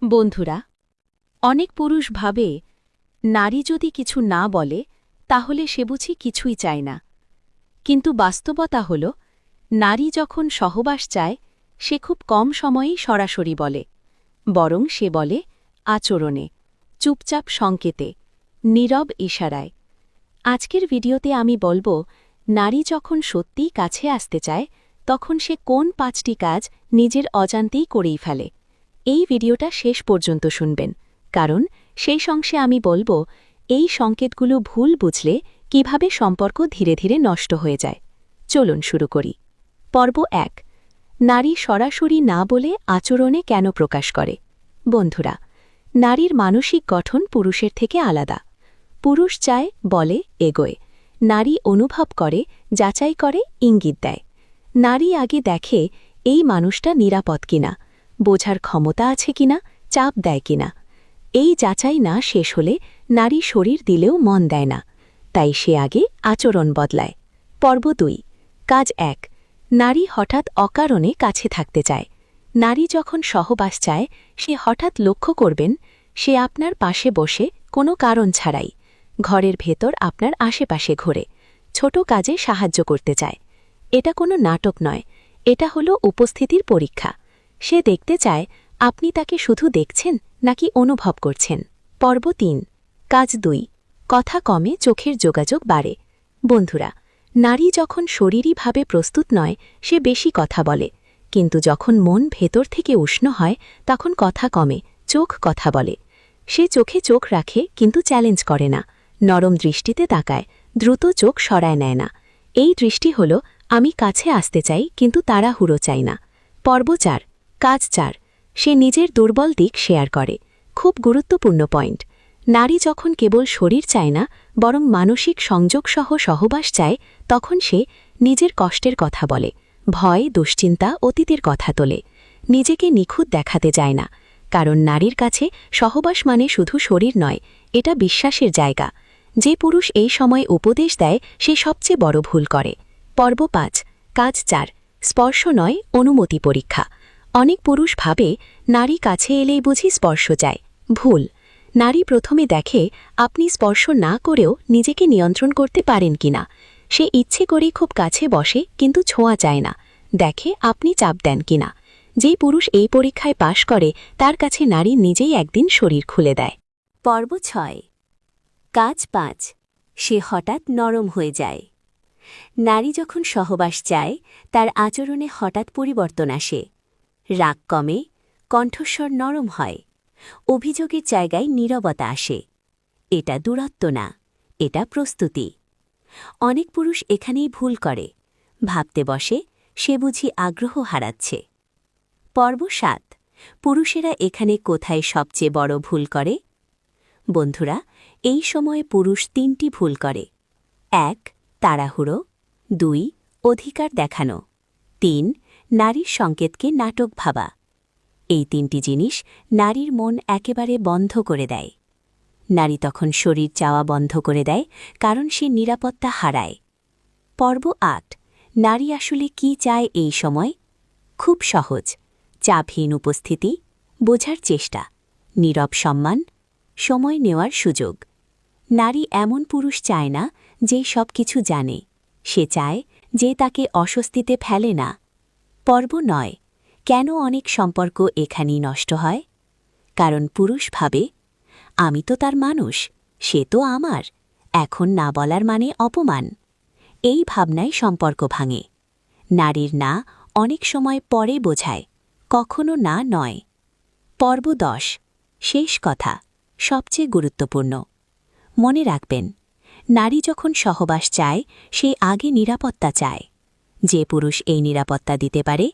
বন্ধুরা, অনেক পুরুষ ভাবে নারী যদি কিছু না বলে তাহলে সে বুঝি কিছুই চায় না। কিন্তু বাস্তবতা হল, নারী যখন সহবাস চায় সে খুব কম সময়েই সরাসরি বলে, বরং সে বলে আচরণে, চুপচাপ সংকেতে, নীরব ইশারায়। আজকের ভিডিওতে আমি বলবো, নারী যখন সত্যিই কাছে আসতে চায় তখন সে কোন 5টি কাজ নিজের অজান্তেই করেই ফেলে। এই ভিডিওটা শেষ পর্যন্ত শুনবেন, কারণ সেই অংশে আমি বলবো এই সংকেতগুলো ভুল বুঝলে কিভাবে সম্পর্ক ধীরে ধীরে নষ্ট হয়ে যায়। চলুন শুরু করি। পর্ব 1, নারী সরাসরি না বলে আচরণে কেন প্রকাশ করে। বন্ধুরা, নারীর মানসিক গঠন পুরুষের থেকে আলাদা। পুরুষ চায়, বলে, এগোয়। নারী অনুভব করে, যাচাই করে, ইঙ্গিত দেয়। নারী আগে দেখে এই মানুষটা নিরাপদ কিনা, বোঝার ক্ষমতা আছে কিনা, চাপ দেয় কিনা। এই যাচাই না শেষ হলে নারী শরীর দিলেও মন দেয় না, তাই সে আগে আচরণ বদলায়। পর্ব 2, কাজ 1, নারী হঠাৎ অকারণে কাছে থাকতে চায়। নারী যখন সহবাস চায় সে হঠাৎ লক্ষ্য করবেন সে আপনার পাশে বসে কোনো কারণ ছাড়াই, ঘরের ভেতর আপনার আশেপাশে ঘোরে, ছোট কাজে সাহায্য করতে চায়। এটা কোনো নাটক নয়, এটা হলো উপস্থিতির পরীক্ষা। সে দেখতে চায় আপনি তাকে শুধু দেখছেন নাকি অনুভব করছেন। পর্ব 3, কাজ 2, কথা কমে, চোখের যোগাযোগ বাড়ে। বন্ধুরা, নারী যখন শরীরীভাবে প্রস্তুত নয় সে বেশি কথা বলে, কিন্তু যখন মন ভেতর থেকে উষ্ণ হয় তখন কথা কমে, চোখ কথা বলে। সে চোখে চোখ রাখে কিন্তু চ্যালেঞ্জ করে না, নরম দৃষ্টিতে তাকায়, দ্রুত চোখ সরায় নেয় না। এই দৃষ্টি হল আমি কাছে আসতে চাই কিন্তু তাড়াহুড়ো চাই না। পর্ব 4, কাজ 4, সে নিজের দুর্বল দিক শেয়ার করে। খুব গুরুত্বপূর্ণ পয়েন্ট। নারী যখন কেবল শরীর চায় না বরং মানসিক সংযোগসহ সহবাস চায় তখন সে নিজের কষ্টের কথা বলে, ভয়, দুশ্চিন্তা, অতীতের কথা তোলে। নিজেকে নিখুঁত দেখাতে যায় না, কারণ নারীর কাছে সহবাস মানে শুধু শরীর নয়, এটা বিশ্বাসের জায়গা। যে পুরুষ এই সময় উপদেশ দেয় সে সবচেয়ে বড় ভুল করে। পর্ব 5, কাজ 4, স্পর্শ নয়, অনুমতি পরীক্ষা। অনেক পুরুষ ভাবে নারী কাছে এলেই বুঝি স্পর্শ চায়। ভুল। নারী প্রথমে দেখে আপনি স্পর্শ না করেও নিজেকে নিয়ন্ত্রণ করতে পারেন কিনা। সে ইচ্ছে করেই খুব কাছে বসে কিন্তু ছোঁয়া চায় না, দেখে আপনি চাপ দেন কিনা। যেই পুরুষ এই পরীক্ষায় পাশ করে তার কাছে নারী নিজেই একদিন শরীর খুলে দেয়। পর্ব 6, কাজ 5, সে হঠাৎ নরম হয়ে যায়। নারী যখন সহবাস চায় তার আচরণে হঠাৎ পরিবর্তন আসে। রাগ কমে, কণ্ঠস্বর নরম হয়, অভিযোগের জায়গায় নীরবতা আসে। এটা দূরত্ব না, এটা প্রস্তুতি। অনেক পুরুষ এখানেই ভুল করে, ভাবতে বসে সে বুঝি আগ্রহ হারাচ্ছে। পর্ব 7, পুরুষেরা এখানে কোথায় সবচেয়ে বড় ভুল করে। বন্ধুরা, এই সময়ে পুরুষ 3টি ভুল করে। 1, তাড়াহুড়ো। 2, অধিকার দেখানো। 3, নারীর সংকেতকে নাটক ভাবা। এই 3টি জিনিস নারীর মন একেবারে বন্ধ করে দেয়। নারী তখন শরীর চাওয়া বন্ধ করে দেয়, কারণ সে নিরাপত্তা হারায়। পর্ব 8, নারী আসলে কি চায় এই সময়। খুব সহজ। চাপহীন উপস্থিতি, বোঝার চেষ্টা, নীরব সম্মান, সময় নেওয়ার সুযোগ। নারী এমন পুরুষ চায় না যে সব কিছু জানে, সে চায় যে তাকে অস্বস্তিতে ফেলে না। পর্ব 9, কেন অনেক সম্পর্ক এখানেই নষ্ট হয়। কারণ পুরুষ ভাবে আমি তো তার মানুষ, সে তো আমার, এখন না বলার মানে অপমান। এই ভাবনায় সম্পর্ক ভাঙে। নারীর না অনেক সময় পরে বোঝায়, কখনো না নয়। পর্ব 10, শেষ কথা, সবচেয়ে গুরুত্বপূর্ণ। মনে রাখবেন, নারী যখন সহবাস চায় সে আগে নিরাপত্তা চায়। যে পুরুষ এই নিরাপত্তা দিতে পারে